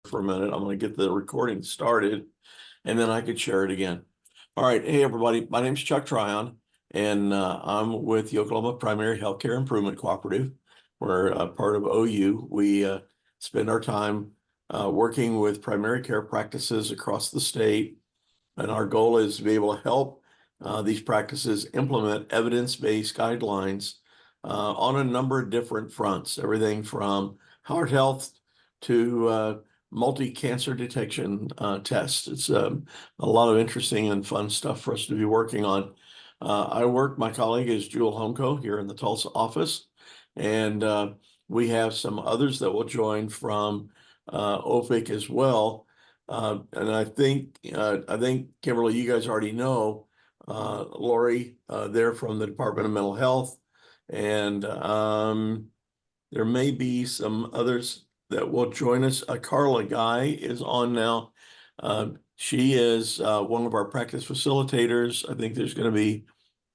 for a minute. I'm going to get the recording started and then I could share it again. All right. Hey, everybody. My name is Chuck Tryon, and I'm with the Oklahoma Primary Healthcare Improvement Cooperative. We're part of OU. We spend our time working with primary care practices across the state. And our goal is to be able to help these practices implement evidence-based guidelines on a number of different fronts, everything from heart health to multi-cancer detection tests. It's a lot of interesting and fun stuff for us to be working on. My colleague is Jewel Homco here in the Tulsa office, and we have some others that will join from OFIC as well. And I think Kimberly, you guys already know Lori, they're from the Department of Mental Health, and there may be some others that will join us. Carla Guy is on now. She is one of our practice facilitators. I think there's going to be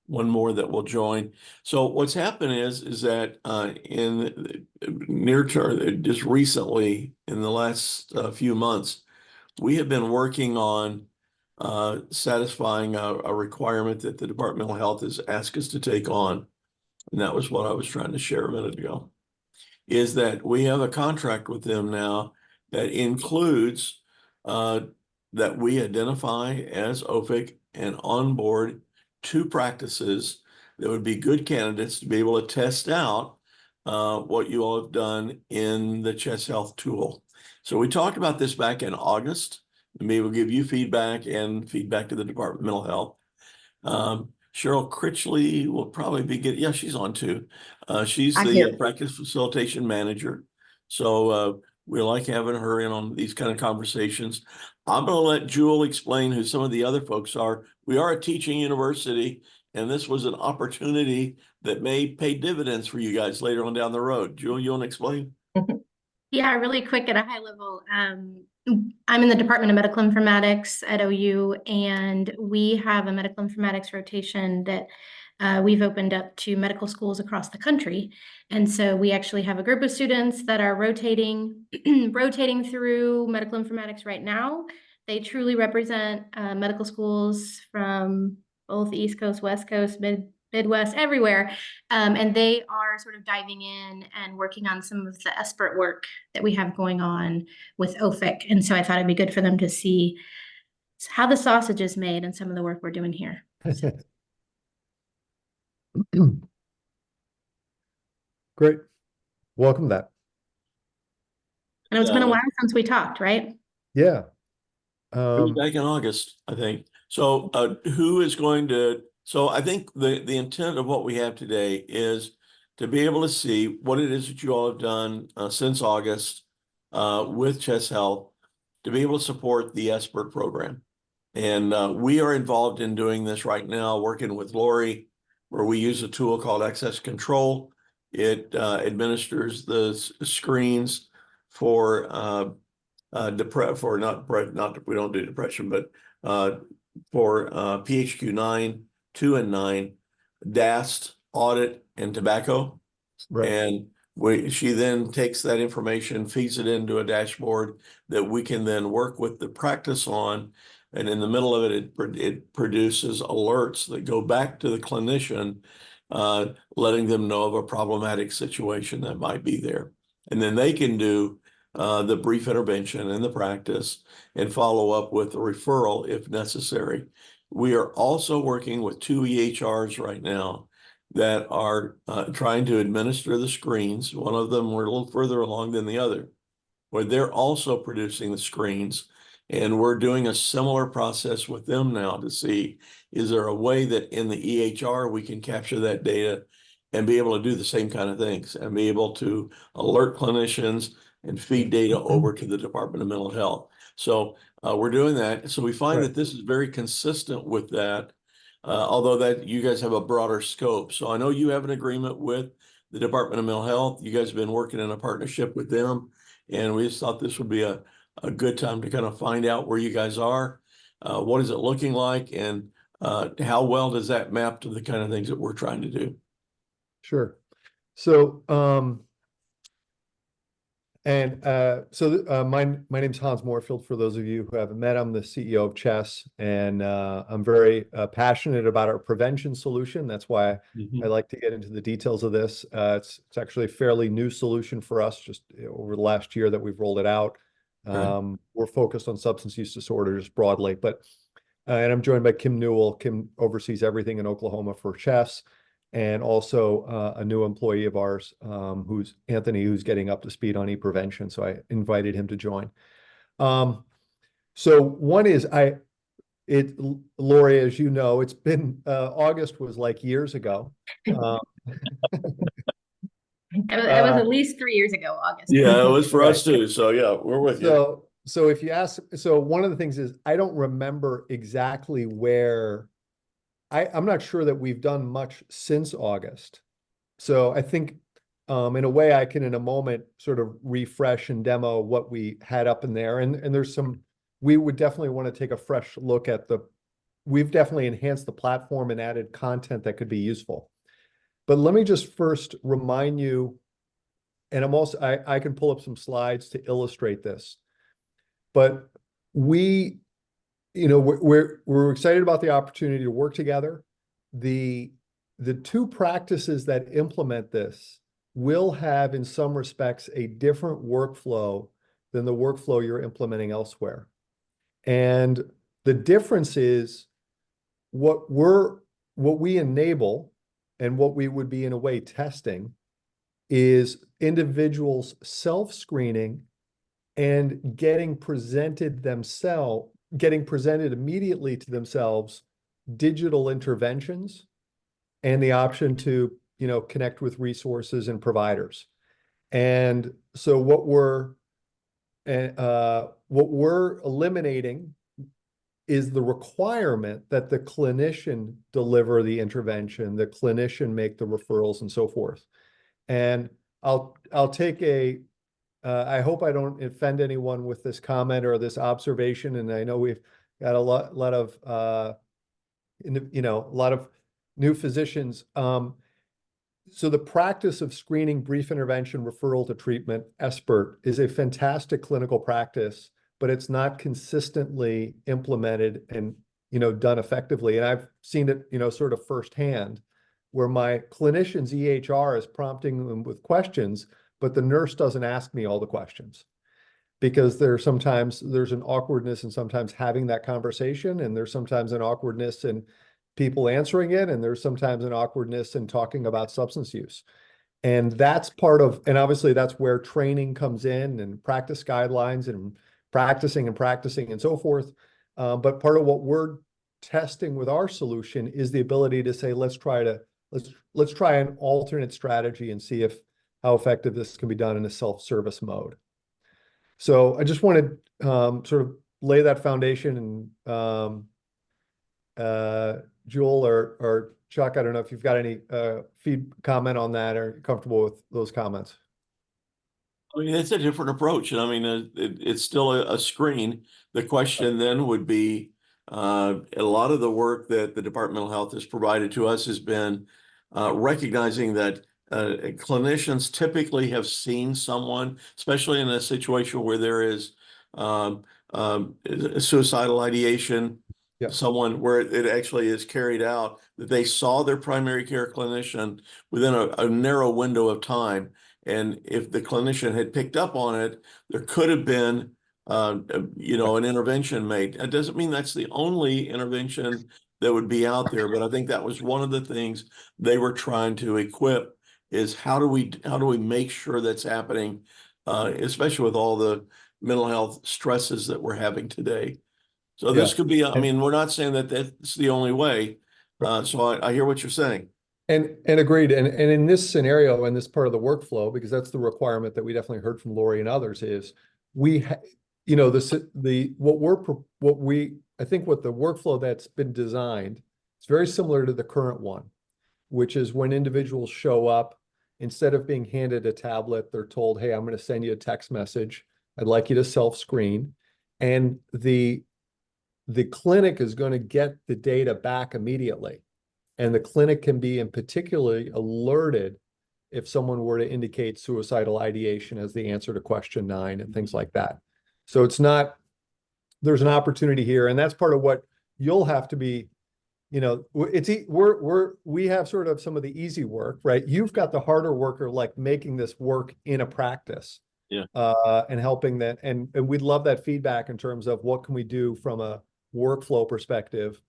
one more that will join. So what's happened is that in the near term, just recently in the last few months, we have been working on satisfying a requirement that the Department of Health has asked us to take on. And that was what I was trying to share a minute ago, is that we have a contract with them now that includes that we identify as OFIC and onboard 2 practices that would be good candidates to be able to test out what you all have done in the chest health tool. So we talked about this back in August, and maybe we'll give you feedback and feedback to the Department of Mental Health. Cheryl Critchley will probably be she's on too. She's the practice facilitation manager. So we like having her in on these kind of conversations. I'm going to let Jewel explain who some of the other folks are. We are a teaching university, and this was an opportunity that may pay dividends for you guys later on down the road. Jewel, you want to explain? Yeah, really quick at a high level. I'm in the Department of Medical Informatics at OU, and we have a medical informatics rotation that we've opened up to medical schools across the country. And so we actually have a group of students that are rotating through medical informatics right now. They truly represent medical schools from both the East Coast, West Coast, Midwest, everywhere. And they are sort of diving in and working on some of the expert work that we have going on with OFIC. And so I thought it'd be good for them to see how the sausage is made and some of the work we're doing here. Great. Welcome back. I know it's been a while since we talked, right? Yeah. It was back in August, I think. So who is going to, so I think the intent of what we have today is to be able to see what it is that you all have done since August with Chest Health, to be able to support the expert program. And we are involved in doing this right now, working with Lori, where we use a tool called Access Control. It administers the screens for we don't do depression, but for PHQ-9, 2 and 9, DAST, audit, and tobacco. Right. And she then takes that information, feeds it into a dashboard that we can then work with the practice on. And in the middle of it, it produces alerts that go back to the clinician, letting them know of a problematic situation that might be there. And then they can do the brief intervention in the practice and follow up with a referral if necessary. We are also working with 2 EHRs right now that are trying to administer the screens. One of them we're a little further along than the other, where they're also producing the screens. And we're doing a similar process with them now to see, is there a way that in the EHR we can capture that data and be able to do the same kind of things and be able to alert clinicians and feed data over to the Department of Mental Health. So we're doing that. So we find that this is very consistent with that, although that you guys have a broader scope. So I know you have an agreement with the Department of Mental Health. You guys have been working in a partnership with them, and we just thought this would be a good time to kind of find out where you guys are, what is it looking like, and how well does that map to the kind of things that we're trying to do? Sure. So And my name's Hans Morefield. For those of you who haven't met, I'm the CEO of Chess, and I'm very passionate about our prevention solution. That's why I like to get into the details of this. It's actually a fairly new solution for us, just over the last year that we've rolled it out. Right. We're focused on substance use disorders broadly, but and I'm joined by Kim Newell. Kim oversees everything in Oklahoma for Chess, and also a new employee of ours, who's Anthony, who's getting up to speed on e-prevention. So I invited him to join. So one is Lori, as you know, it's been August was like years ago. It was at least 3 years ago, August. Yeah, it was for us Right. too. So yeah, we're with you. So if you ask, so one of the things is I don't remember exactly where I'm not sure that we've done much since August. So I think in a way I can in a moment sort of refresh and demo what we had up in there. And there's we would definitely want to take a fresh look at we've definitely enhanced the platform and added content that could be useful. But let me just first remind you, and I can pull up some slides to illustrate this. But we're excited about the opportunity to work together. The two practices that implement this will have, in some respects, a different workflow than the workflow you're implementing elsewhere. And the difference is what we enable and what we would be in a way testing is individuals self-screening and getting presented immediately to themselves digital interventions and the option to, connect with resources and providers. And so what we're eliminating is the requirement that the clinician deliver the intervention, the clinician make the referrals and so forth. And I'll take I hope I don't offend anyone with this comment or this observation. And I know we've got a lot of new physicians. So the practice of screening, brief intervention, referral to treatment, ESPERT, is a fantastic clinical practice, but it's not consistently implemented and, done effectively. And I've seen it, sort of firsthand, where my clinician's EHR is prompting them with questions, but the nurse doesn't ask me all the questions, because there's an awkwardness in sometimes having that conversation, and there's sometimes an awkwardness in people answering it, and there's sometimes an awkwardness in talking about substance use. And that's and obviously that's where training comes in, and practice guidelines, and practicing and so forth. But part of what we're testing with our solution is the ability to say, let's try an alternate strategy and see how effective this can be done in a self-service mode. So I just wanted sort of lay that foundation, and Jewel or Chuck, I don't know if you've got any comment on that, or comfortable with those comments. I mean, it's a different approach. And I mean, it's still a screen. The question then would be, a lot of the work that the Department of Health has provided to us has been recognizing that clinicians typically have seen someone, especially in a situation where there is suicidal ideation, Yeah. someone where it actually is carried out, that they saw their primary care clinician within a narrow window of time. And if the clinician had picked up on it, there could have been, an intervention made. It doesn't mean that's the only intervention that would be out there, but I think that was one of the things they were trying to equip, is how do we make sure that's happening, especially with all the mental health stresses that we're having today. So this could be, I mean, we're not saying that that's the only way. So I hear what you're saying. And agreed. And in this scenario, in this part of the workflow, because that's the requirement that we definitely heard from Lori and others, is I think what the workflow that's been designed, it's very similar to the current one, which is when individuals show up, instead of being handed a tablet, they're told, hey, I'm going to send you a text message. I'd like you to self-screen. And the clinic is going to get the data back immediately. And the clinic can be in particularly alerted if someone were to indicate suicidal ideation as the answer to question 9 and things like that. So it's not, there's an opportunity here, and that's part of what you'll have to be, you know, we have sort of some of the easy work, right? You've got the harder worker, like making this work in a practice. Yeah. And helping that, and we'd love that feedback in terms of what can we do from a workflow perspective,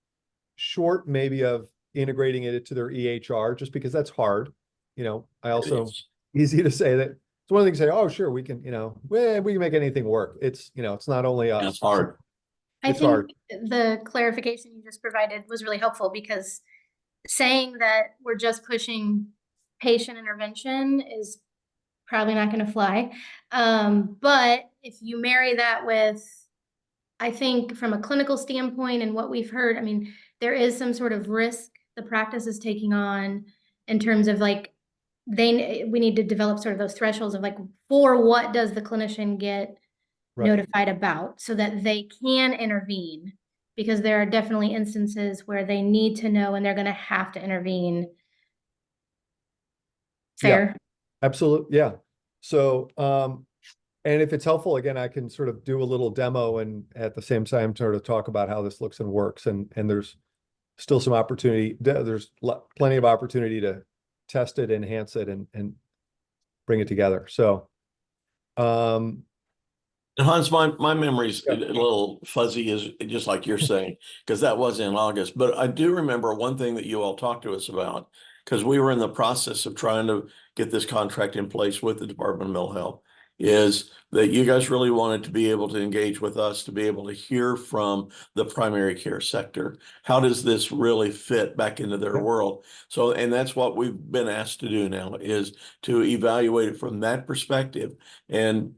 short maybe of integrating it into their EHR, just because that's hard. You know, I also, easy to say that, it's one thing to say, oh, sure, we can, you know, we can make anything work. It's, you know, it's not only us. It's hard. I It's think hard. the clarification you just provided was really helpful, because saying that we're just pushing patient intervention is probably not going to fly. But if you marry that with, I think from a clinical standpoint and what we've heard, I mean, there is some sort of risk the practice is taking on in terms of like, we need to develop sort of those thresholds of like, for what does the clinician get Right. notified about, so that they can intervene, because there are definitely instances where they need to know and they're going to have to intervene. Fair? Absolutely, yeah. So, and if it's helpful, again, I can sort of do a little demo and at the same time sort of talk about how this looks and works. And there's still some opportunity. There's plenty of opportunity to test it, enhance it, and bring it together. So, And Hans, my memory's a little fuzzy, is just like you're saying, because that was in August. But I do remember one thing that you all talked to us about, because we were in the process of trying to get this contract in place with the Department of Mental Health, is that you guys really wanted to be able to engage with us, to be able to hear from the primary care sector. How does this really fit back into their world? So, and that's what we've been asked to do now, is to evaluate it from that perspective. And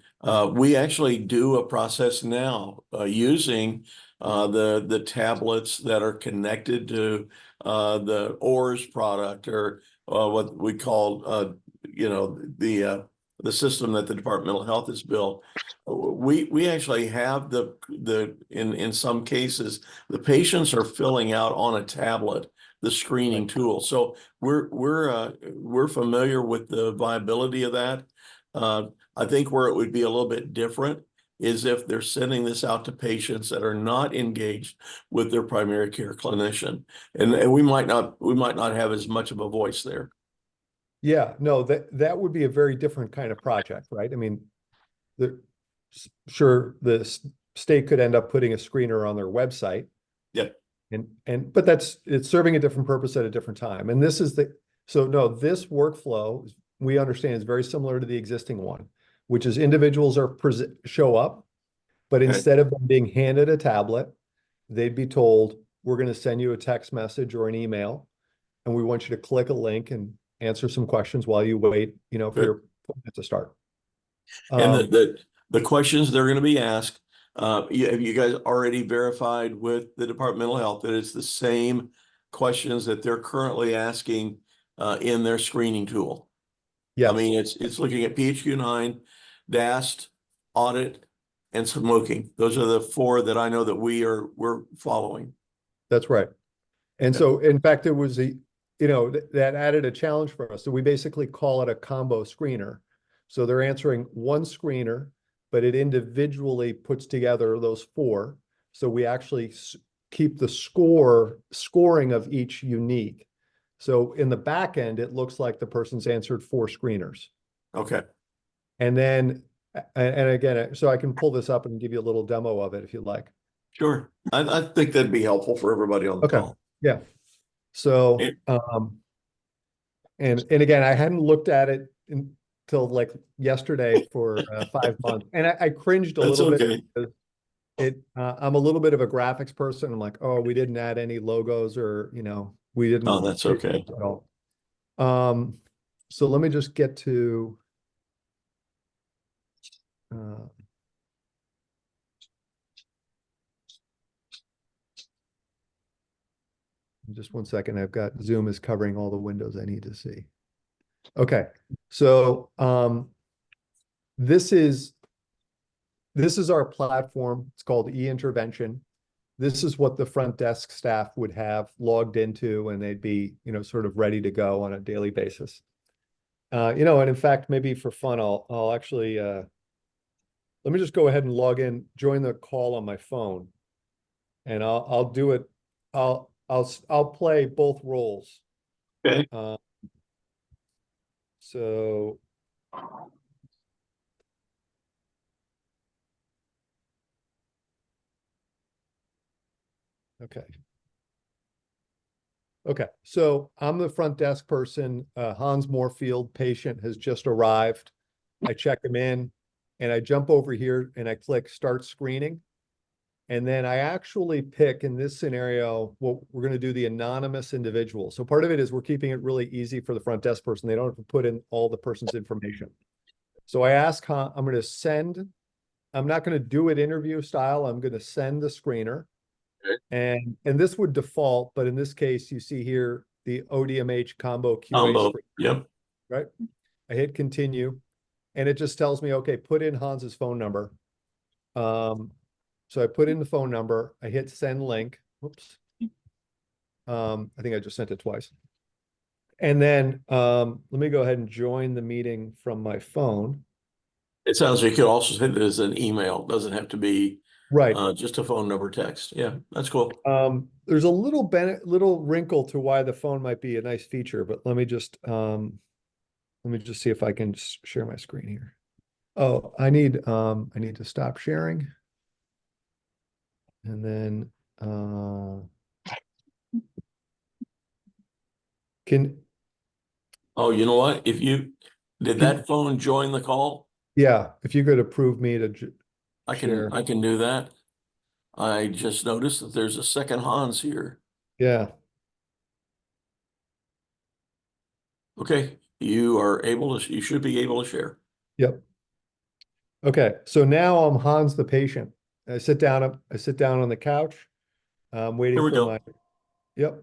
we actually do a process now using the tablets that are connected to the ORS product, or what we call, you know, the system that the Department of Mental Health has built. We actually have in some cases, the patients are filling out on a tablet the screening tool. So we're familiar with the viability of that. I think where it would be a little bit different is if they're sending this out to patients that are not engaged with their primary care clinician, and we might not have as much of a voice there. yeah, no, that would be a very different kind of project, right? I mean, sure, the state could end up putting a screener on their website. Yeah. But it's serving a different purpose at a different time. And this is this workflow, we understand, is very similar to the existing one, which is individuals show up, but instead of them being handed a tablet, they'd be told, we're going to send you a text message or an email, and we want you to click a link and answer some questions while you wait, you know, for your appointment to start. And the questions they're going to be asked, have you guys already verified with the Department of Mental Health that it's the same questions that they're currently asking in their screening tool? Yes. I mean, it's looking at PHQ-9, DAST, audit, and smoking. Those are the 4 that I know that we're following. That's right. And so, in fact, there was that added a challenge for us. So we basically call it a combo screener. So they're answering one screener, but it individually puts together those 4. So we actually keep the scoring of each unique. So in the back end, it looks like the person's answered 4 screeners. Okay. And then, and again, so I can pull this up and give you a little demo of it if you'd like. Sure. I think that'd be helpful for everybody on the call. Yeah. So, and again, I hadn't looked at it until like yesterday for 5 months, and I cringed a little bit because I'm a little bit of a graphics person. I'm like, oh, we didn't add any logos, or we didn't. Oh, that's okay. At all. So let me just get to. Just one second. I've got Zoom is covering all the windows I need to see. Okay. So this is our platform. It's called e-intervention. This is what the front desk staff would have logged into, and they'd be, sort of ready to go on a daily basis. And in fact, maybe for fun, I'll actually, let me just go ahead and log in, join the call on my phone. And I'll do it. I'll play both roles. Okay. So. Okay. Okay, so I'm the front desk person. Hans Morefield, patient, has just arrived. I check him in and I jump over here and I click start screening. And then I actually pick in this scenario, what we're going to do the anonymous individual. So part of it is we're keeping it really easy for the front desk person. They don't have to put in all the person's information. So I ask, I'm going to send, I'm not going to do it interview style. I'm going to send the screener. And this would default, but in this case, you see here the ODMH combo QA Combo. screen, Yep. right? I hit continue, and it just tells me, okay, put in Hans's phone number. So I put in the phone number. I hit send link. Whoops. I think I just sent it twice. And then let me go ahead and join the meeting from my phone. It sounds like you could also send it as an email. It doesn't have to be Right. just a phone number text. Yeah, that's cool. There's a little wrinkle to why the phone might be a nice feature, but let me just see if I can share my screen here. Oh, I need to stop sharing. And then Oh, you know what? If you did that phone join the call, yeah, if you could approve me to share. I can do that. I just noticed that there's a second Hans here. Yeah. Okay, you should be able to share. Yep. Okay, so now I'm Hans the patient. I sit down on the couch. I'm waiting Here we for go. my, yep.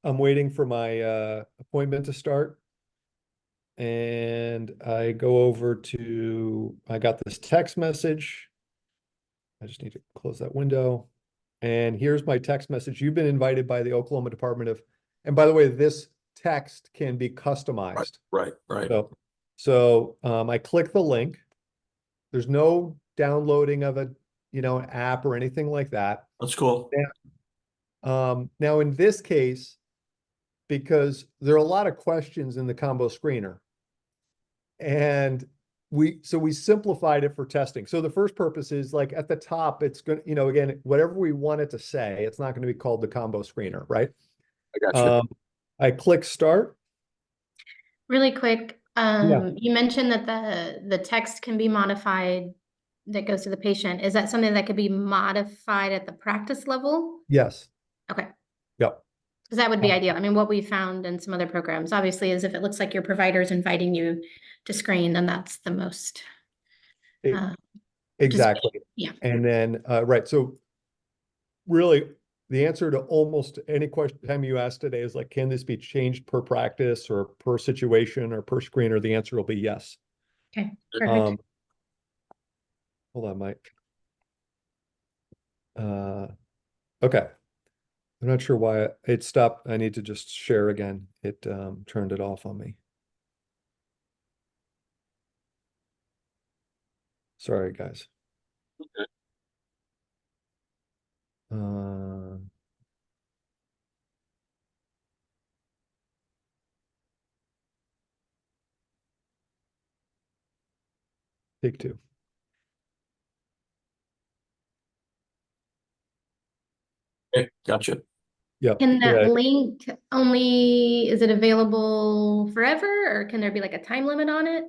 I'm waiting for my appointment to start. And I go over to, I got this text message. I just need to close that window. And here's my text message. You've been invited by the Oklahoma Department of, and by the way, this text can be customized. Right. So I click the link. There's no downloading of an app or anything like that. That's cool. Now in this case, because there are a lot of questions in the combo screener, and we simplified it for testing. So the first purpose is like at the top, it's going to, again, whatever we want it to say, it's not going to be called the combo screener, right? I got you. I click start. Really quick, Yeah. you mentioned that the text can be modified that goes to the patient. Is that something that could be modified at the practice level? Yes. Okay. Yep. Because that would be ideal. I mean, what we found in some other programs, obviously, is if it looks like your provider is inviting you to screen, then that's the most. Exactly. Yeah. And then, right. So really the answer to almost any question time you ask today is like, can this be changed per practice or per situation or per screener? The answer will be yes. Okay, perfect. Hold on, Mike. Okay. I'm not sure why it stopped. I need to just share again. It turned it off on me. Sorry, guys. Okay. Take two. Okay, gotcha. Yep. Can that Yeah. link only, is it available forever or can there be like a time limit on it?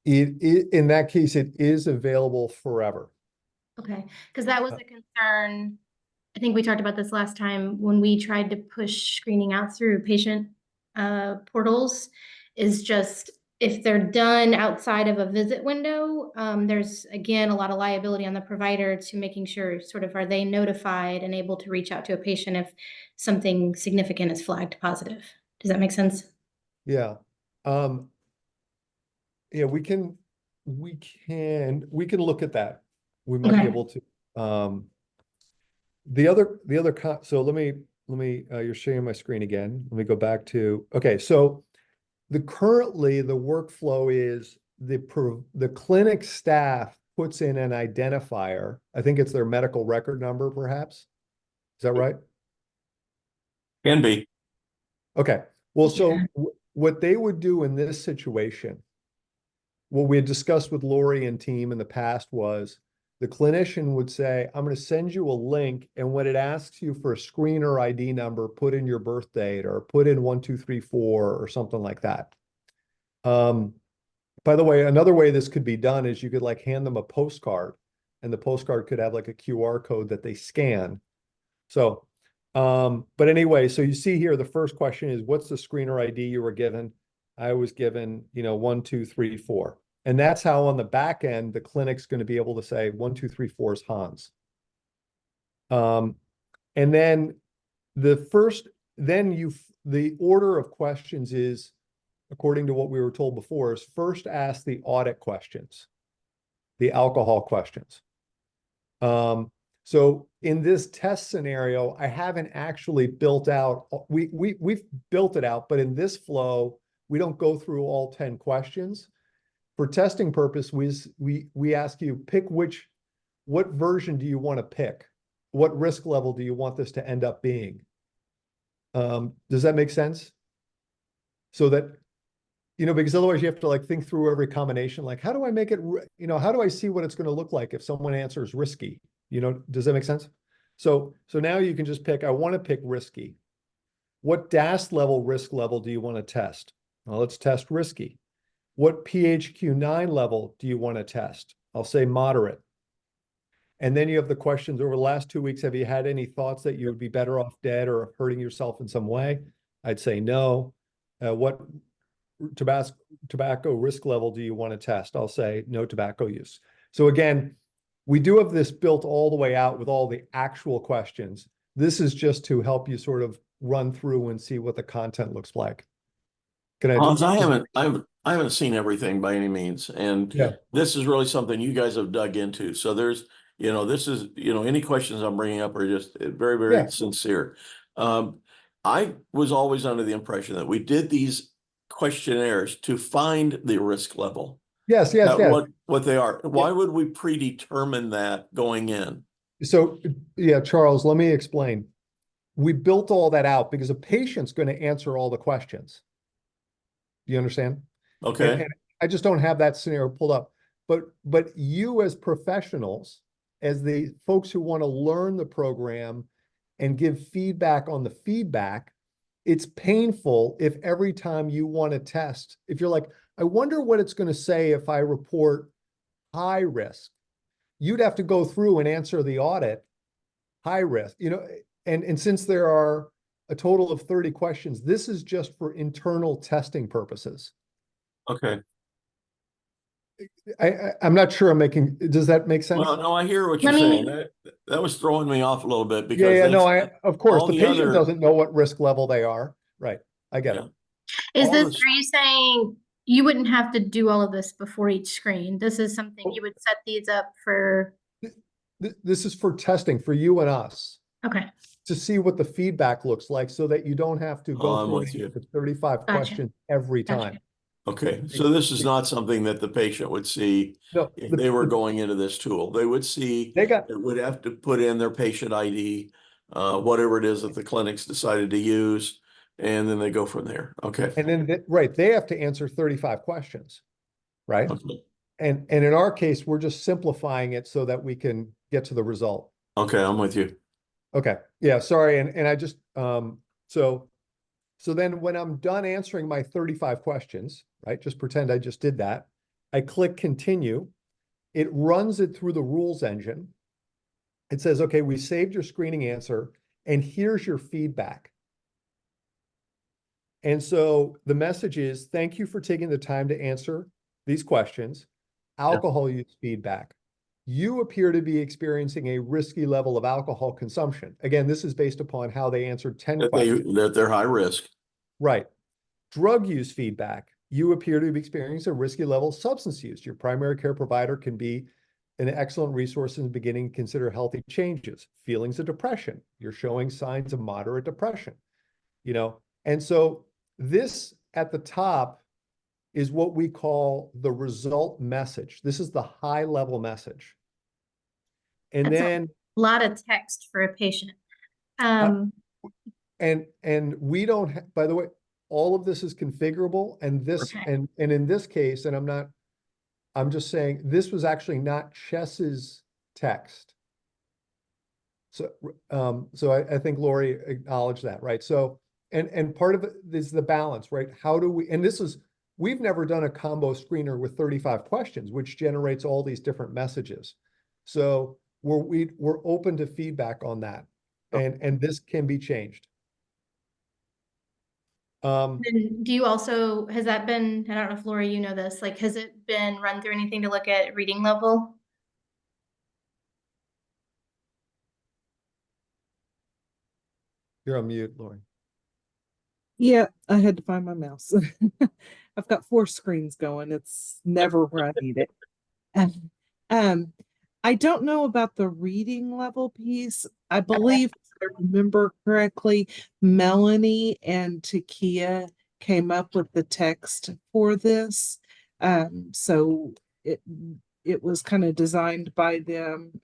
In that case, it is available forever. Okay, because that was a concern. I think we talked about this last time when we tried to push screening out through patient portals, is just if they're done outside of a visit window, there's again a lot of liability on the provider to making sure sort of are they notified and able to reach out to a patient if something significant is flagged positive. Does that make sense? Yeah. Yeah, we can look at that. We might be Okay. able to. So let me you're sharing my screen again. Let me go back to, okay, so currently the workflow is the clinic staff puts in an identifier. I think it's their medical record number, perhaps. Is that right? Can be. Okay. Well, so Yeah. what they would do in this situation, what we had discussed with Lori and team in the past was the clinician would say, I'm going to send you a link. And when it asks you for a screener ID number, put in your birth date or put in 1234 or something like that. By the way, another way this could be done is you could like hand them a postcard and the postcard could have like a QR code that they scan. So, but anyway, so you see here, the first question is, what's the screener ID you were given? I was given, 1234. And that's how on the back end, the clinic's going to be able to say 1234 is Hans. And then the order of questions is, according to what we were told before, is first ask the audit questions, the alcohol questions. So in this test scenario, I haven't actually built out, we've built it out, but in this flow, we don't go through all 10 questions. For testing purpose, we ask you pick what version do you want to pick? What risk level do you want this to end up being? Does that make sense? So that, because otherwise you have to like think through every combination, like how do I make it, how do I see what it's going to look like if someone answers risky? Does that make sense? So now you can just pick, I want to pick risky. What DAS level risk level do you want to test? Well, let's test risky. What PHQ-9 level do you want to test? I'll say moderate. And then you have the questions over the last 2 weeks. Have you had any thoughts that you would be better off dead or hurting yourself in some way? I'd say no. What tobacco risk level do you want to test? I'll say no tobacco use. So again, we do have this built all the way out with all the actual questions. This is just to help you sort of run through and see what the content looks like. Hans, I haven't seen everything by any means, and Yeah. this is really something you guys have dug into. So there's, this is, any questions I'm bringing up are just very, very Yeah. sincere. I was always under the impression that we did these questionnaires to find the risk level. Yes. What they are. Why would we predetermine that going in? So, yeah, Charles, let me explain. We built all that out because a patient's going to answer all the questions. Do you understand? Okay. And I just don't have that scenario pulled up. But you as professionals, as the folks who want to learn the program and give feedback on the feedback, it's painful if every time you want to test, if you're like, I wonder what it's going to say if I report high risk. You'd have to go through and answer the audit high risk, and since there are a total of 30 questions, this is just for internal testing purposes. Okay. I'm not sure does that make sense? Well, no, I hear what you're saying. That was throwing me off a little bit because of course, all the the patient other- doesn't know what risk level they are. Right. I get it. Are you saying you wouldn't have to do all of this before each screen? This is something you would set these up for? This is for testing for you and us. Okay. To see what the feedback looks like so that you don't have to go through 35 questions every time. Okay, so this is not something that the patient would see if they were going into this tool. They would see, they would have to put in their patient ID, whatever it is that the clinics decided to use, and then they go from there. Okay. And then, they have to answer 35 questions, right? Okay. And in our case, we're just simplifying it so that we can get to the result. Okay, I'm with you. Okay, yeah, sorry, and I just, so then when I'm done answering my 35 questions, right, just pretend I just did that, I click continue, it runs it through the rules engine. It says, okay, we saved your screening answer, and here's your feedback. And so the message is, thank you for taking the time to answer these questions. Alcohol use feedback. You appear to be experiencing a risky level of alcohol consumption. Again, this is based upon how they answered 10 questions. That they're high risk. Right. Drug use feedback. You appear to be experiencing a risky level of substance use. Your primary care provider can be an excellent resource in the beginning. Consider healthy changes, feelings of depression. You're showing signs of moderate depression, you know? And so this at the top is what we call the result message. This is the high level message. And That's then a lot of text for a patient. and we don't, by the way, all of this is configurable, and this, Okay. and in this case, and I'm just saying, this was actually not Chess's text. So, so I think Lori acknowledged that, right? So, and part of it is the balance, right? How do we, and this is, we've never done a combo screener with 35 questions, which generates all these different messages. So we're open to feedback on that, and this can be changed. And do you also, has that been, I don't know if Lori, you know this, like, has it been run through anything to look at reading level? You're on mute, Lori. Yeah, I had to find my mouse. I've got 4 screens going. It's never where I need it. And I don't know about the reading level piece. I believe, if I remember correctly, Melanie and Takia came up with the text for this. So it was kind of designed by them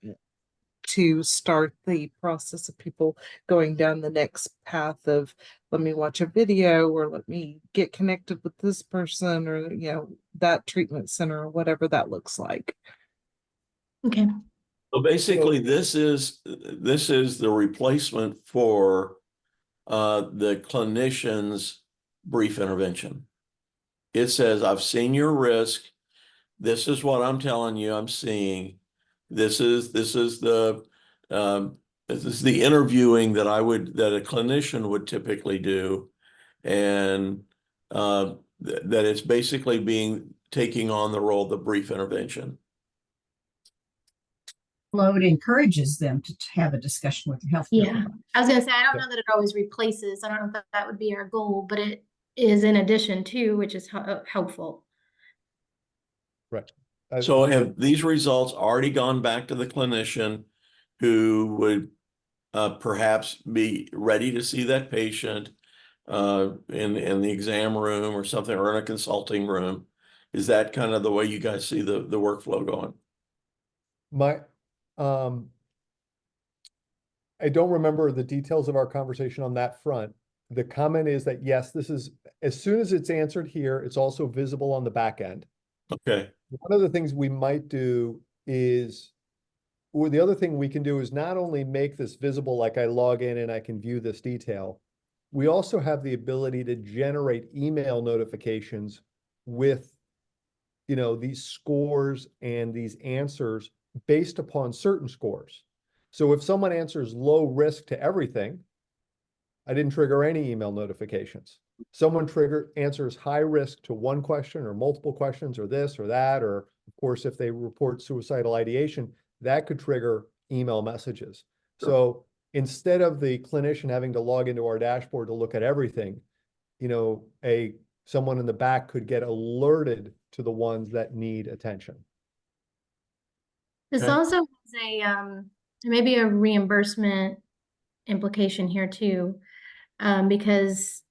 to start the process of people going down the next path of, let me watch a video, or let me get connected with this person, or, you know, that treatment center, or whatever that looks like. Okay. So basically, this is the replacement for the clinician's brief intervention. It says, I've seen your risk. This is what I'm telling you I'm seeing. This is the interviewing that that a clinician would typically do, and that it's basically taking on the role of the brief intervention. Well, it encourages them to have a discussion with their healthcare Yeah. provider. I was gonna say, I don't know that it always replaces. I don't know if that would be our goal, but it is in addition to, which is helpful. Right. So have these results already gone back to the clinician who would perhaps be ready to see that patient in the exam room or something, or in a consulting room? Is that kind of the way you guys see the workflow going? I don't remember the details of our conversation on that front. The comment is that, yes, this is, as soon as it's answered here, it's also visible on the back end. Okay. One of the things we might do is, or the other thing we can do is not only make this visible, like I log in and I can view this detail, we also have the ability to generate email notifications with, you know, these scores and these answers based upon certain scores. So if someone answers low risk to everything, I didn't trigger any email notifications. Someone answers high risk to one question or multiple questions or this or that, or of course, if they report suicidal ideation, that could trigger email messages. Sure. So instead of the clinician having to log into our dashboard to look at everything, you know, someone in the back could get alerted to the ones that need attention. This Okay. also has maybe a reimbursement implication here too, because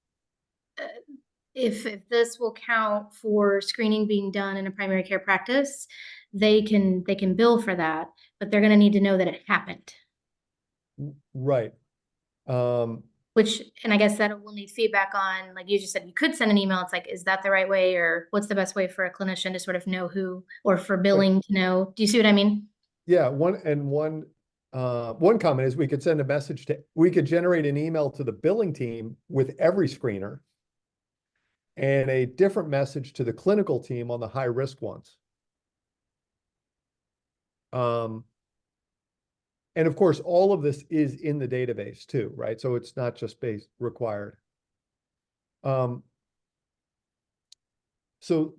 if this will count for screening being done in a primary care practice, they can bill for that, but they're going to need to know that it happened. Right. Which, and I guess that will need feedback on, like you just said, you could send an email. It's like, is that the right way, or what's the best way for a clinician to sort of know who, or for billing to know? Do you see what I mean? Yeah, one comment is we could send a message we could generate an email to the billing team with every screener, and a different message to the clinical team on the high risk ones. And of course, all of this is in the database too, right? So it's not just required. So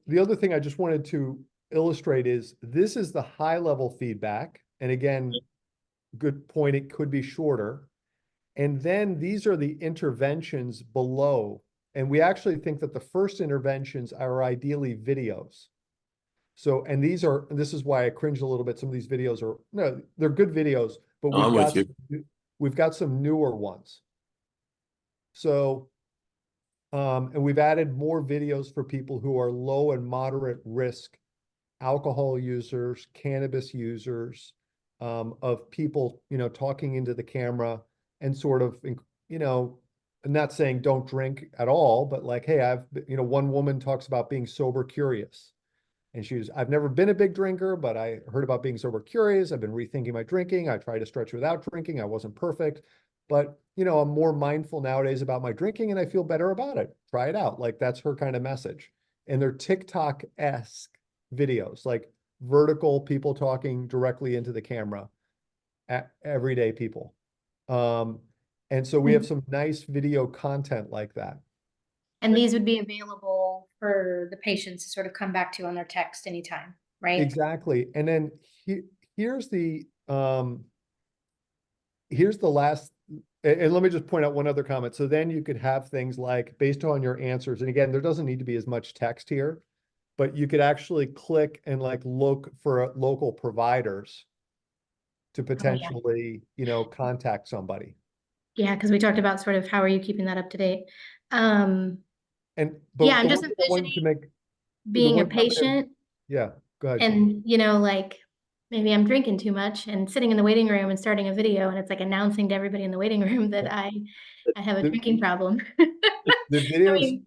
the other thing I just wanted to illustrate is this is the high level feedback. And again, good point, it could be shorter. And then these are the interventions below. And we actually think that the first interventions are ideally videos. So, and this is why I cringe a little bit. Some of these videos are, no, they're good videos, but No, I'm with you. we've got some newer ones. So, and we've added more videos for people who are low and moderate risk alcohol users, cannabis users, of people, talking into the camera and sort of, I'm not saying don't drink at all, but like, hey, one woman talks about being sober curious. And I've never been a big drinker, but I heard about being sober curious. I've been rethinking my drinking. I tried to stretch without drinking. I wasn't perfect, but I'm more mindful nowadays about my drinking and I feel better about it. Try it out. Like that's her kind of message. And they're TikTok-esque videos, like vertical people talking directly into the camera, everyday people. And so we have some nice video content like that. And these would be available for the patients to sort of come back to on their text anytime, right? Exactly. And then here's the last, and let me just point out one other comment. So then you could have things like based on your answers. And again, there doesn't need to be as much text here, but you could actually click and like look for local providers to potentially, contact somebody. Yeah, because we talked about sort of how are you keeping that up to date? And, Yeah, I'm the just one to envisioning make, being a one comment- patient yeah, go ahead. and, like maybe I'm drinking too much and sitting in the waiting room and starting a video and it's like announcing to everybody in the waiting room that I have a The- drinking problem. The I videos, mean,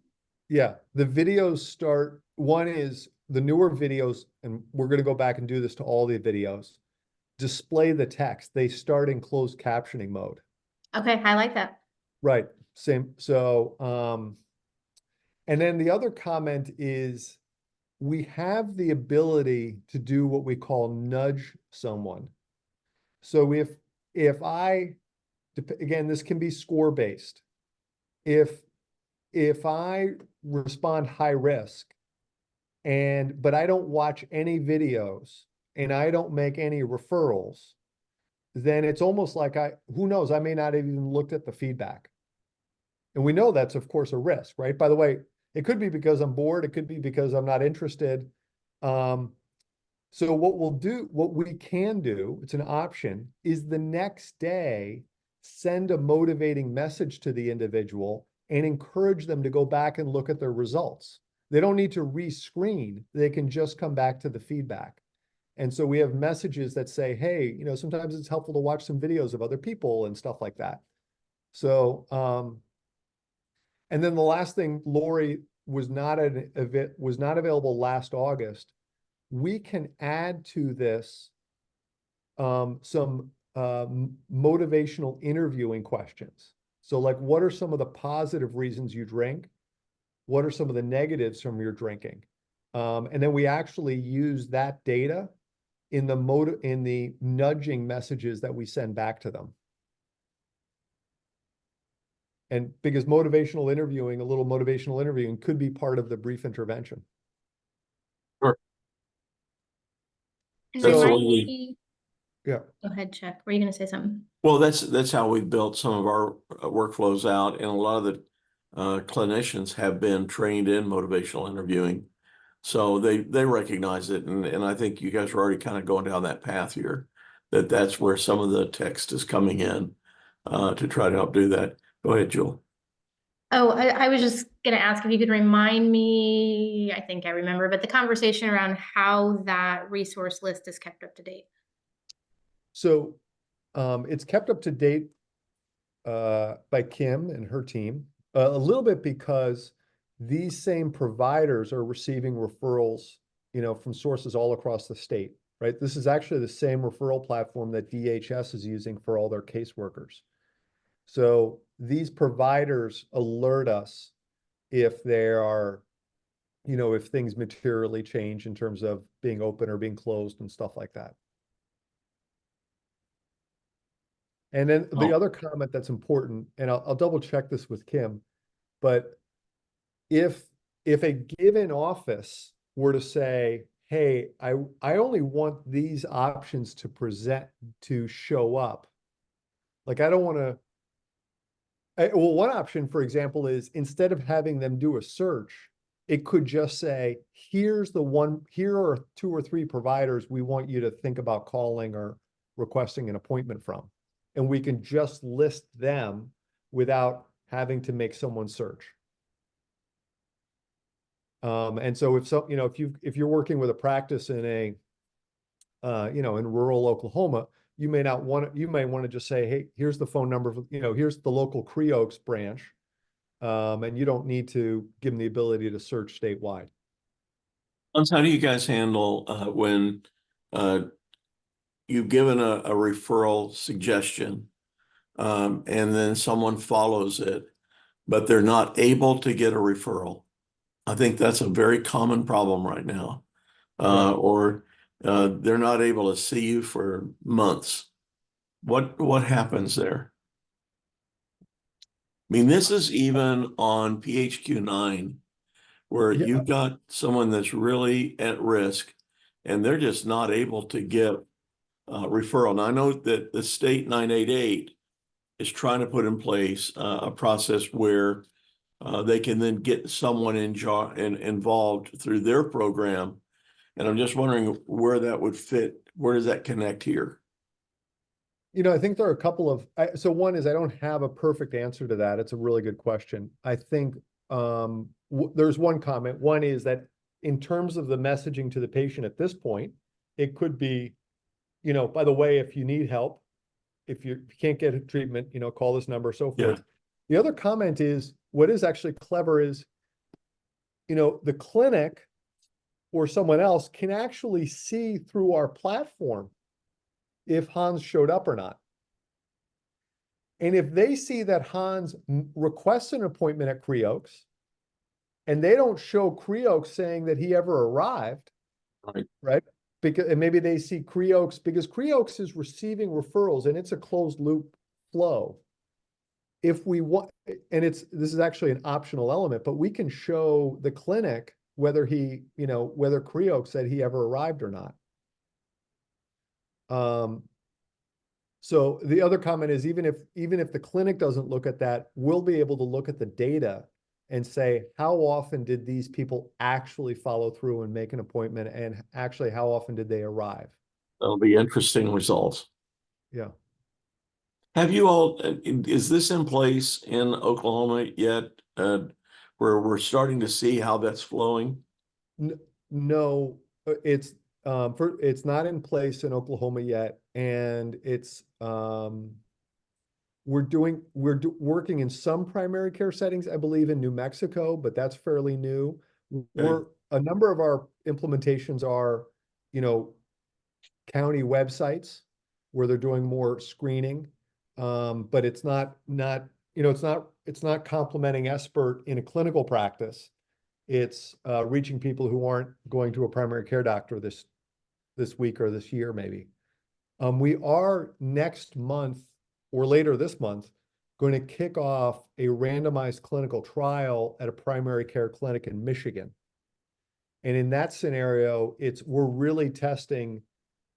yeah, the videos start, one is the newer videos, and we're gonna go back and do this to all the videos, display the text. They start in closed captioning mode. okay, I like that. Right, same, so, and then the other comment is we have the ability to do what we call nudge someone. So if again, this can be score based. If I respond high risk but I don't watch any videos and I don't make any referrals, then it's almost like who knows, I may not have even looked at the feedback. And we know that's of course a risk, right? By the way, it could be because I'm bored. It could be because I'm not interested. So what we can do, it's an option, is the next day, send a motivating message to the individual and encourage them to go back and look at their results. They don't need to rescreen. They can just come back to the feedback. And so we have messages that say, hey, sometimes it's helpful to watch some videos of other people and stuff like that. So, and then the last thing, Lori was not available last August. We can add to this some motivational interviewing questions. So like, what are some of the positive reasons you drink? What are some of the negatives from your drinking? And then we actually use that data in the nudging messages that we send back to them. And because a little motivational interviewing could be part of the brief intervention. Sure. And That's the remind way we- me, Yeah. go ahead, Chuck. Were you going to say something? Well, that's how we built some of our workflows out, and a lot of the clinicians have been trained in motivational interviewing, so they recognize it, and I think you guys are already kind of going down that path here. That's where some of the text is coming in to try to help do that. Go ahead, Jewel. Oh, I was just going to ask if you could remind me, I think I remember, but the conversation around how that resource list is kept up to date. So it's kept up to date by Kim and her team, a little bit because these same providers are receiving referrals, from sources all across the state, right? This is actually the same referral platform that DHS is using for all their caseworkers. So these providers alert us if there are, if things materially change in terms of being open or being closed and stuff like that. And then the other comment that's important, and I'll double check this with Kim, but if a given office were to say, hey, I only want these options to show up. Like, I don't want to, well, one option, for example, is instead of having them do a search, it could just say, here are 2 or 3 providers we want you to think about calling or requesting an appointment from. And we can just list them without having to make someone search. And so if you're working with a practice in in rural Oklahoma, you may want to just say, hey, here's the phone number, here's the local Creoaks branch. And you don't need to give them the ability to search statewide. How do you guys handle when you've given a referral suggestion and then someone follows it, but they're not able to get a referral? I think that's a very common problem right now. Or they're not able to see you for months. What happens there? I mean, this is even on PHQ-9, where Yeah. you've got someone that's really at risk and they're just not able to get referral. Now, I know that the state 988 is trying to put in place a process where they can then get someone involved through their program. And I'm just wondering where that would fit. Where does that connect here? I think there are a couple of, so one is I don't have a perfect answer to that. It's a really good question. I think there's one comment. One is that in terms of the messaging to the patient at this point, it could be, by the way, if you need help, if you can't get a treatment, call this number, so forth. Yeah. The other comment is, what is actually clever is, the clinic or someone else can actually see through our platform if Hans showed up or not. And if they see that Hans requests an appointment at Creoaks and they don't show Creoaks saying that he ever arrived, right? And maybe they see Creoaks, because Creoaks is receiving referrals and it's a closed loop flow. If we want, and this is actually an optional element, but we can show the clinic whether whether Creoaks said he ever arrived or not. So the other comment is, even if the clinic doesn't look at that, we'll be able to look at the data and say, how often did these people actually follow through and make an appointment, and actually how often did they arrive? That'll be interesting results. Yeah. Have you all, is this in place in Oklahoma yet, where we're starting to see how that's flowing? No, it's not in place in Oklahoma yet, and it's we're working in some primary care settings, I believe, in New Mexico, but that's fairly new. A number of our implementations are, county websites where they're doing more screening, but it's not complementing expert in a clinical practice. It's reaching people who aren't going to a primary care doctor this week or this year, maybe. We are next month or later this month going to kick off a randomized clinical trial at a primary care clinic in Michigan. And in that scenario, we're really testing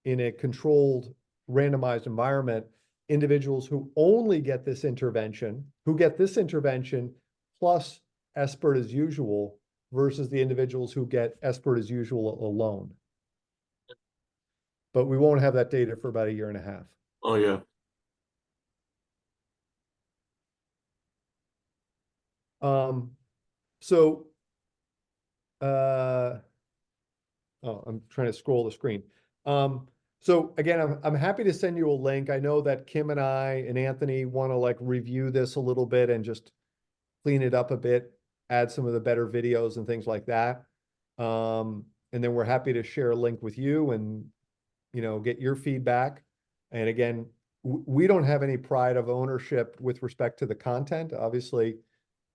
in a controlled randomized environment individuals who only get this intervention, plus expert as usual, versus the individuals who get expert as usual alone. But we won't have that data for about 1.5 years. Oh, yeah. I'm trying to scroll the screen. So again, I'm happy to send you a link. I know that Kim and I and Anthony want to review this a little bit and just clean it up a bit, add some of the better videos and things like that. And then we're happy to share a link with you and, get your feedback. And again, we don't have any pride of ownership with respect to the content. Obviously,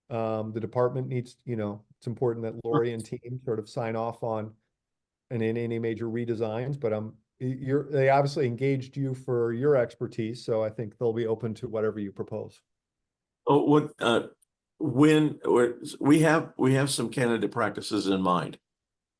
the department needs, it's important that Lori and team sort of sign off on any major redesigns, but they obviously engaged you for your expertise. So I think they'll be open to whatever you propose. Oh, when we have some candidate practices in mind,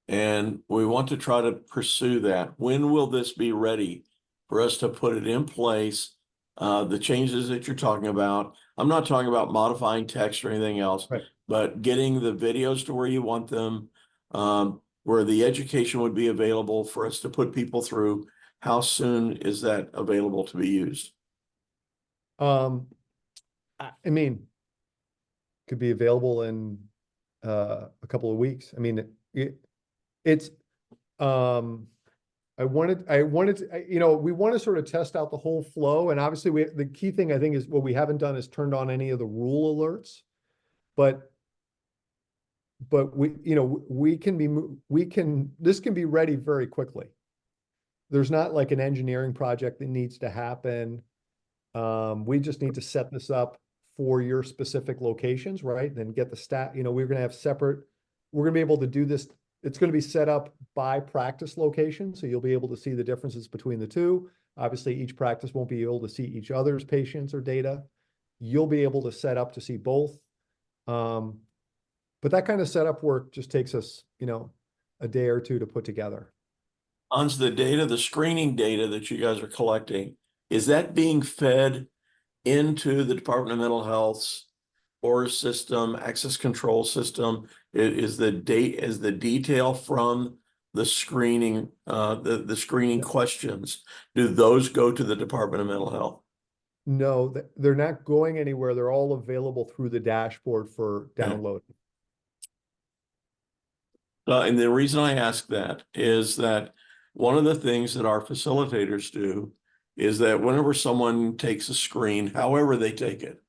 and we want to try to pursue that. When will this be ready for us to put it in place? The changes that you're talking about, I'm not talking about modifying text or anything else, Right. but getting the videos to where you want them, where the education would be available for us to put people through, how soon is that available to be used? I mean, could be available in a couple of weeks. I mean, it's I wanted to, you know, we want to sort of test out the whole flow, and obviously the key thing I think is what we haven't done is turned on any of the rule alerts, but we, you know, this can be ready very quickly. There's not like an engineering project that needs to happen. We just need to set this up for your specific locations, right? Then get the stat, you know, we're gonna have separate, we're gonna be able to do this. It's gonna be set up by practice location, so you'll be able to see the differences between the two. Obviously, each practice won't be able to see each other's patients or data. You'll be able to set up to see both. But that kind of setup work just takes us, you know, a day or two to put together. On the data, the screening data that you guys are collecting, is that being fed into the Department of Mental Health's or system, access control system? Is the detail from the screening, the screening questions, do those go to the Department of Mental Health? No, they're not going anywhere. They're all available through the dashboard for download. And the reason I ask that is that one of the things that our facilitators do is that whenever someone takes a screen, however they take it,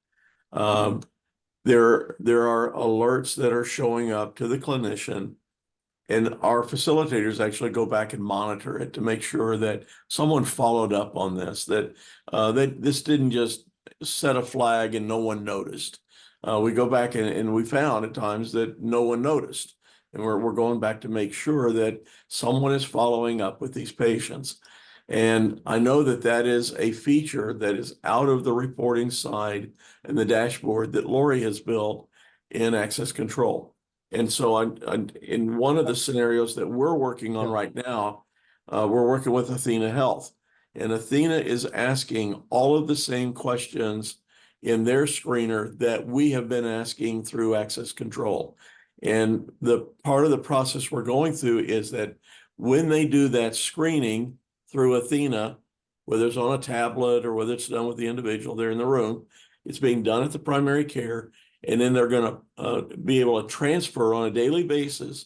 there are alerts that are showing up to the clinician, and our facilitators actually go back and monitor it to make sure that someone followed up on this, that this didn't just set a flag and no one noticed. We go back and we found at times that no one noticed. And we're going back to make sure that someone is following up with these patients. And I know that that is a feature that is out of the reporting side and the dashboard that Lori has built in access control. And so in one of the scenarios that we're working on right now, we're working with Athena Health. And Athena is asking all of the same questions in their screener that we have been asking through access control. And the part of the process we're going through is that when they do that screening through Athena, whether it's on a tablet or whether it's done with the individual, they're in the room, it's being done at the primary care, and then they're going to be able to transfer on a daily basis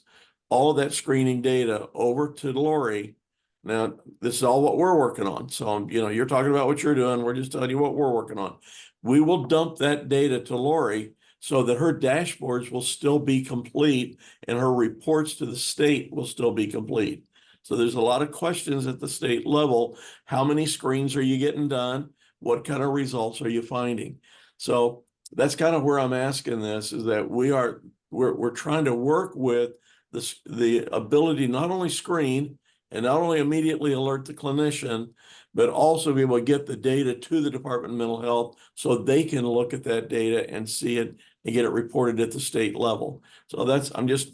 all of that screening data over to Lori. Now, this is all what we're working on. So, you know, you're talking about what you're doing. We're just telling you what we're working on. We will dump that data to Lori so that her dashboards will still be complete and her reports to the state will still be complete. So there's a lot of questions at the state level. How many screens are you getting done? What kind of results are you finding? So that's kind of where I'm asking this, is that we're trying to work with the ability to not only screen and not only immediately alert the clinician, but also be able to get the data to the Department of Mental Health so they can look at that data and see it and get it reported at the state level. So I'm just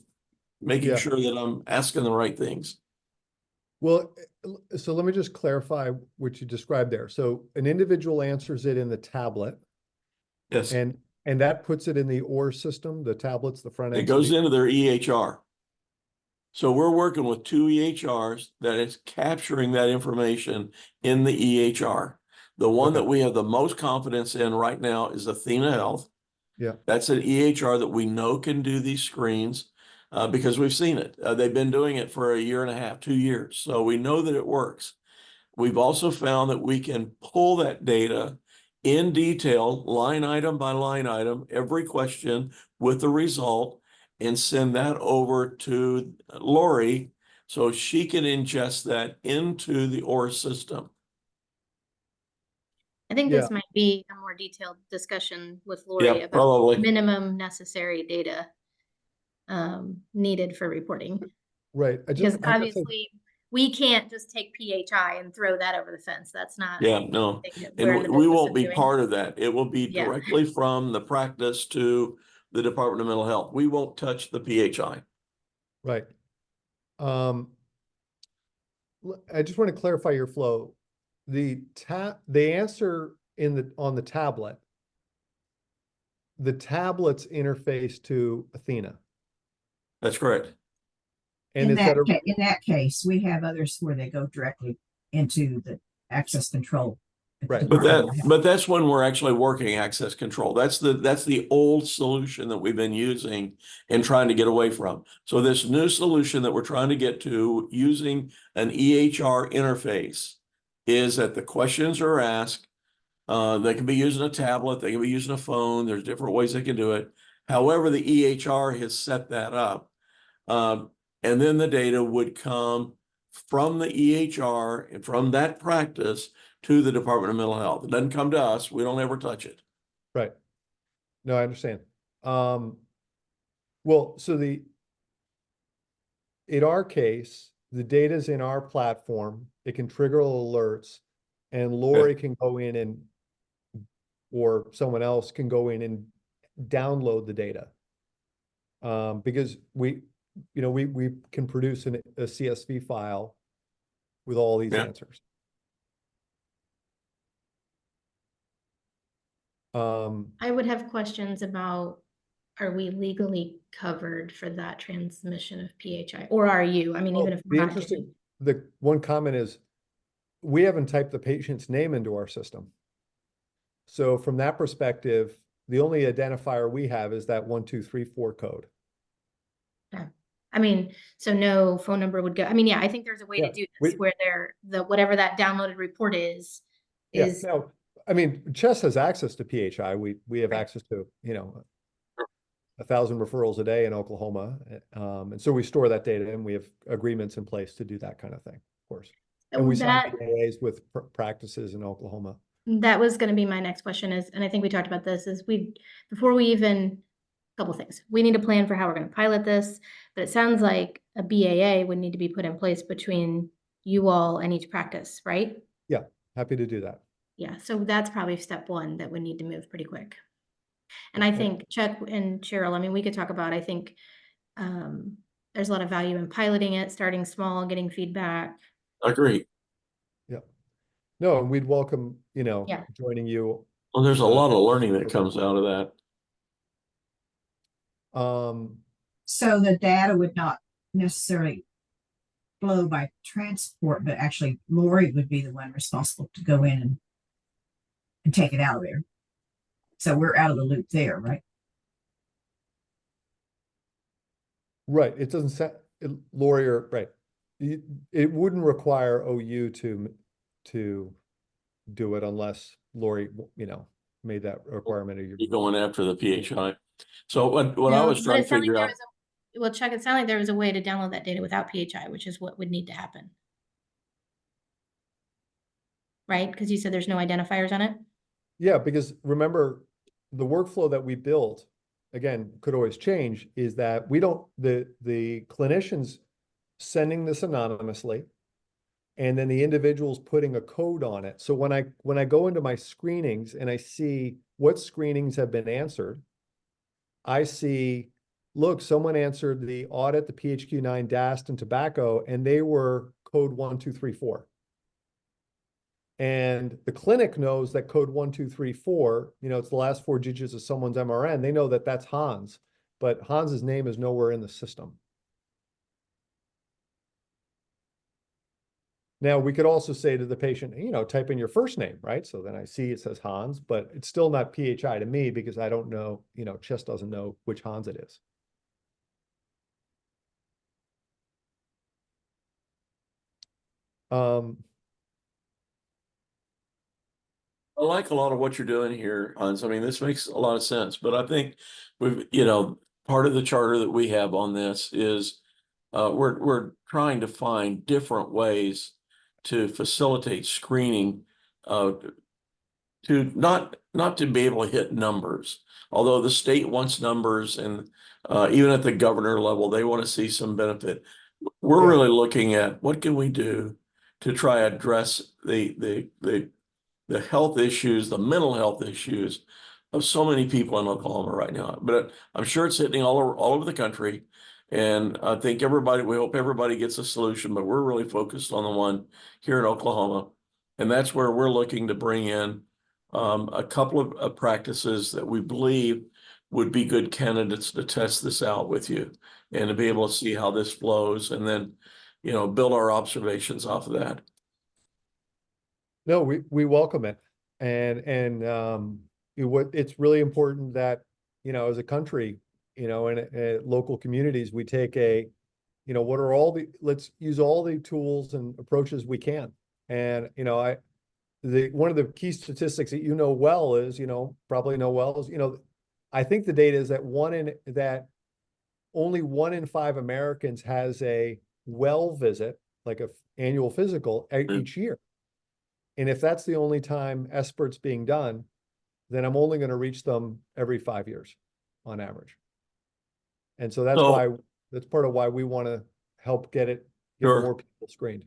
making sure that I'm asking the right things. Well, so let me just clarify what you described there. So an individual answers it in the tablet. Yes. And that puts it in the OR system, the tablets, the front end. It goes into their EHR. So we're working with two EHRs that is capturing that information in the EHR. The one that we have the most confidence in right now is Athena Health. Yeah. That's an EHR that we know can do these screens because we've seen it. They've been doing it for a year and a half, 2 years. So we know that it works. We've also found that we can pull that data in detail, line item by line item, every question with the result, and send that over to Lori so she can ingest that into the OR system. I think this might be a more detailed discussion with Lori Yeah, about probably. minimum necessary data needed for reporting. Right. Because obviously we can't just take PHI and throw that over the fence. That's not. Yeah, no. And we won't be part of that. It will be directly from the practice to the Department of Mental Health. We won't touch the PHI. Right. I just want to clarify your flow. The answer on the tablet the tablets interface to Athena. That's correct. And is that a, In that case, we have others where they go directly into the access control. Right. But that's when we're actually working access control. That's the old solution that we've been using and trying to get away from. So this new solution that we're trying to get to using an EHR interface is that the questions are asked. They can be using a tablet, they can be using a phone. There's different ways they can do it. However, the EHR has set that up. And then the data would come from the EHR and from that practice to the Department of Mental Health. It doesn't come to us. We don't ever touch it. right? No, I understand. Well, so in our case, the data's in our platform. It can trigger alerts, and Lori can go in and, or someone else can go in and download the data. Because we can produce a CSV file with all these answers. I would have questions about, are we legally covered for that transmission of PHI? Or are you? I mean, even if the we're not, interesting, the one comment is, we haven't typed the patient's name into our system. So from that perspective, the only identifier we have is that 1234 code. I mean, so no phone number would go. I mean, yeah, I think there's a way to do this where whatever that downloaded report is. No, I mean, Chess has access to PHI. We have access to, 1,000 referrals a day in Oklahoma. And so we store that data, and we have agreements in place to do that kind of thing, of course. And we sign PAAs with practices in Oklahoma. That was going to be my next question is, and I think we talked about this, is before we even, a couple things. We need a plan for how we're going to pilot this, but it sounds like a BAA would need to be put in place between you all and each practice, right? Yeah, happy to do that. Yeah, so that's probably step one that would need to move pretty quick. And I think Chuck and Cheryl, I mean, we could talk about, I think there's a lot of value in piloting it, starting small, getting feedback. Agree. Yeah. No, and we'd welcome, joining you. Well, there's a lot of learning that comes out of that. So the data would not necessarily flow by transport, but actually Lori would be the one responsible to go in and take it out of there. So we're out of the loop there, right? Right. It doesn't set Lori or right. It wouldn't require OU to do it unless Lori, made that requirement. You're going after the PHI. So what I was trying to figure out. Well, Chuck, it sounded like there was a way to download that data without PHI, which is what would need to happen. Right? Because you said there's no identifiers on it. Yeah, because remember, the workflow that we built, again, could always change, is that we don't, the clinicians sending this anonymously, and then the individual's putting a code on it. So when I go into my screenings and I see what screenings have been answered, I see, look, someone answered the audit, the PHQ-9 DAST and tobacco, and they were code 1234. And the clinic knows that code 1234, it's the last 4 digits of someone's MRN. They know that that's Hans, but Hans's name is nowhere in the system. Now, we could also say to the patient, type in your first name, right? So then I see it says Hans, but it's still not PHI to me because I don't know, Chess doesn't know which Hans it is. I like a lot of what you're doing here, Hans. I mean, this makes a lot of sense, but I think we've, part of the charter that we have on this is we're trying to find different ways to facilitate screening, to not to be able to hit numbers. Although the state wants numbers, and even at the governor level, they want to see some benefit. We're really looking at what can we do to try to address the health issues, the mental health issues of so many people in Oklahoma right now. But I'm sure it's hitting all over the country. And I think we hope everybody gets a solution, but we're really focused on the one here in Oklahoma. And that's where we're looking to bring in a couple of practices that we believe would be good candidates to test this out with you and to be able to see how this flows and then, build our observations off of that. No, we welcome it. It's really important that, as a country, and local communities, we take let's use all the tools and approaches we can. And, one of the key statistics that probably know well is, I think the data is that only 1 in 5 Americans has a well visit, like a annual physical each year. And if that's the only time SBIRT's being done, then I'm only going to reach them every 5 years on average. And so that's part of why we want to help get Sure. more people screened.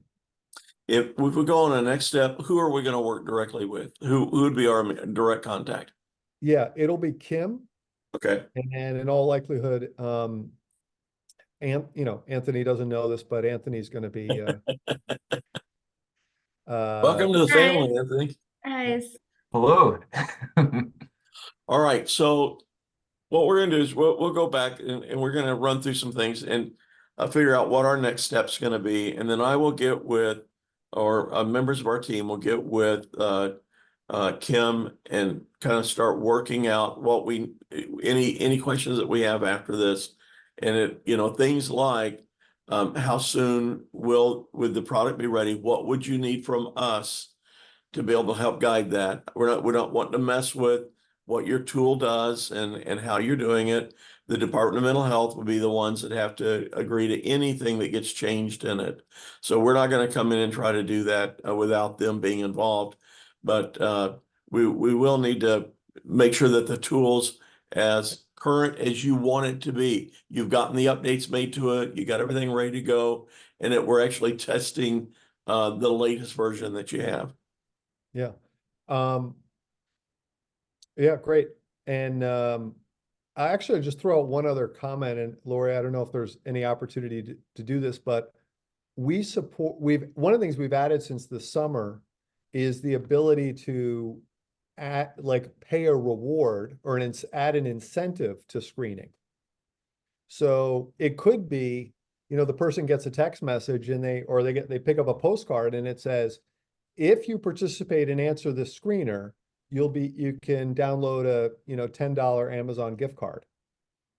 If we go on the next step, who are we going to work directly with? Who would be our direct contact? Yeah, it'll be Kim. Okay. And in all likelihood, Anthony doesn't know this, but Anthony's going to be, Welcome to the family, Anthony. Guys, Hello. All right. So what we're going to do is we'll go back and we're going to run through some things and figure out what our next step's going to be. And then I will get with, or members of our team will get with Kim and kind of start working out any questions that we have after this. And things like how soon would the product be ready? What would you need from us to be able to help guide that? We're not wanting to mess with what your tool does and how you're doing it. The Department of Mental Health will be the ones that have to agree to anything that gets changed in it. So we're not going to come in and try to do that without them being involved. But we will need to make sure that the tool's as current as you want it to be. You've gotten the updates made to it. You got everything ready to go, and that we're actually testing the latest version that you have. Yeah. Yeah, great. And I actually just throw out one other comment, and Lori, I don't know if there's any opportunity to do this, but one of the things we've added since the summer is the ability to pay a reward or add an incentive to screening. So it could be, the person gets a text message and they pick up a postcard and it says, if you participate and answer this screener, you can download a $10 Amazon gift card,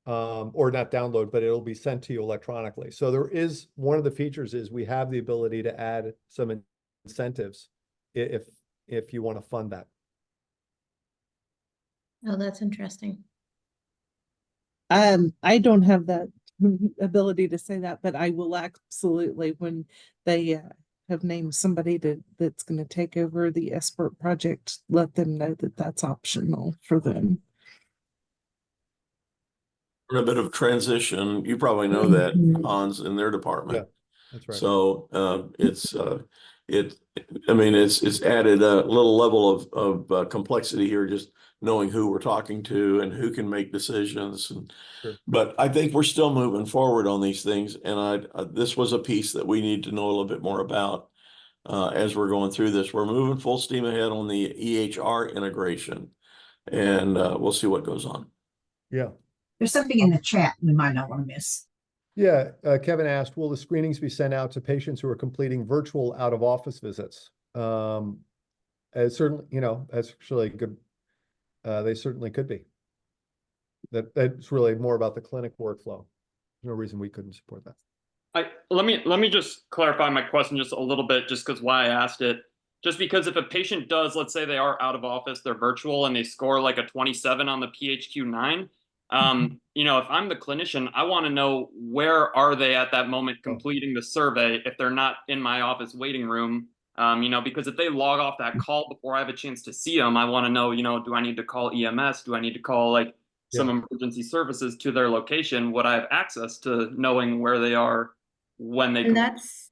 or not download, but it'll be sent to you electronically. So one of the features is we have the ability to add some incentives if you want to fund that. oh, that's interesting. I don't have that ability to say that, but I will absolutely, when they have named somebody that's going to take over the SBIRT project, let them know that that's optional for them. A bit of transition. You probably know that, Hans, in their department. Yeah, that's right. So it's added a little level of complexity here, just knowing who we're talking to and who can make decisions. Sure. But I think we're still moving forward on these things, and this was a piece that we need to know a little bit more about as we're going through this. We're moving full steam ahead on the EHR integration, and we'll see what goes on. Yeah. There's something in the chat we might not want to miss. Yeah, Kevin asked, will the screenings be sent out to patients who are completing virtual out-of-office visits? Certainly, that's actually good. They certainly could be. That's really more about the clinic workflow. There's no reason we couldn't support that. Let me just clarify my question just a little bit, just because why I asked it. Just because if a patient does, let's say they are out of office, they're virtual, and they score like a 27 on the PHQ-9, if I'm the clinician, I want to know where are they at that moment completing the survey if they're not in my office waiting room, because if they log off that call before I have a chance to see them, I want to know, do I need to call EMS? Do I need to call some emergency services to their location? Would I have access to knowing where they are when they? And that's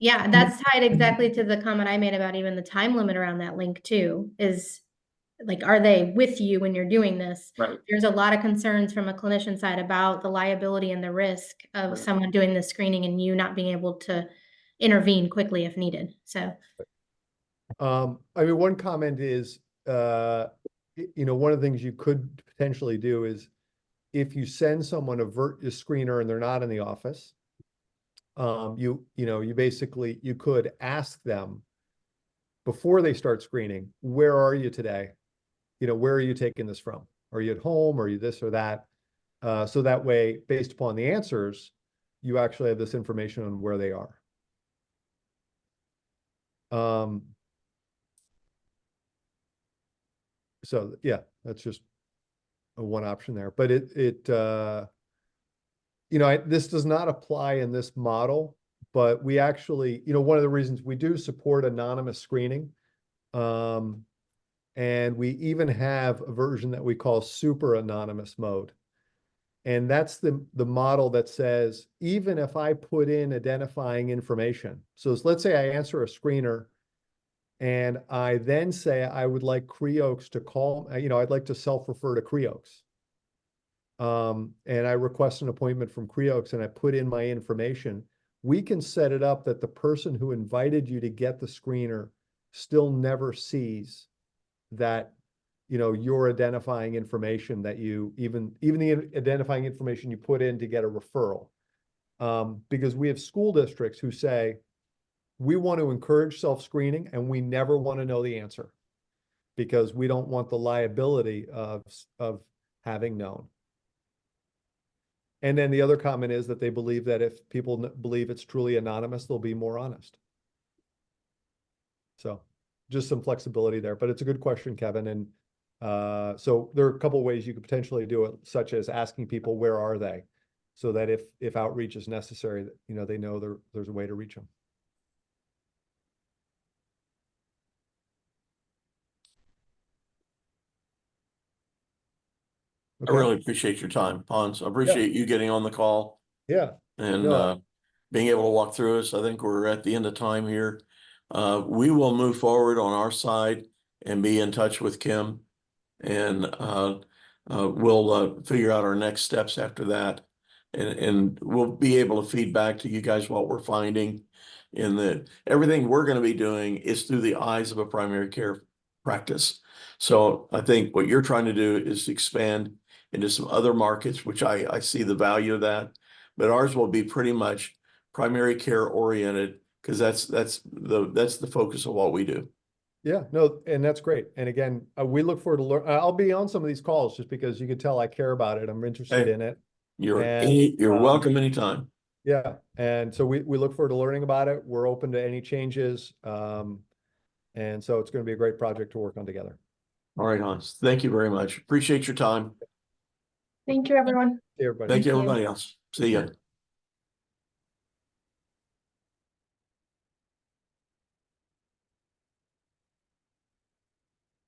tied exactly to the comment I made about even the time limit around that link too, is are they with you when you're doing this? Right. There's a lot of concerns from a clinician side about the liability and the risk of someone doing the screening and you not being able to intervene quickly if needed. So, one comment is, one of the things you could potentially do is if you send someone a screener and they're not in the office, you basically, you could ask them before they start screening, where are you today? Where are you taking this from? Are you at home? Are you this or that? So that way, based upon the answers, you actually have this information on where they are. So yeah, that's just one option there, but this does not apply in this model, but we actually, one of the reasons we do support anonymous screening. And we even have a version that we call super anonymous mode. And that's the model that says, even if I put in identifying information, so let's say I answer a screener and I then say, I would like Creoaks to call, I'd like to self-refer to Creoaks. And I request an appointment from Creoaks and I put in my information, we can set it up that the person who invited you to get the screener still never sees that, your identifying information that you, even the identifying information you put in to get a referral. Because we have school districts who say, we want to encourage self-screening and we never want to know the answer because we don't want the liability of having known. And then the other comment is that they believe that if people believe it's truly anonymous, they'll be more honest. So just some flexibility there, but it's a good question, Kevin. And so there are a couple of ways you could potentially do it, such as asking people, where are they? So that if outreach is necessary, they know there's a way to reach them. I really appreciate your time, Hans. I appreciate you getting on the call Yeah. and No. being able to walk through us. I think we're at the end of time here. We will move forward on our side and be in touch with Kim, and we'll figure out our next steps after that. And we'll be able to feed back to you guys what we're finding in the everything we're going to be doing is through the eyes of a primary care practice. So I think what you're trying to do is expand into some other markets, which I see the value of that. But ours will be pretty much primary care oriented because that's the focus of what we do. Yeah, no, and that's great. And again, we look forward to learn. I'll be on some of these calls just because you can tell I care about it. I'm interested in it. You're welcome anytime. Yeah, and so we look forward to learning about it. We're open to any changes. And so it's going to be a great project to work on together. All right, Hans. Thank you very much. Appreciate your time. Thank you, everyone. See everybody. Thank you, Thank you. everybody else. See ya.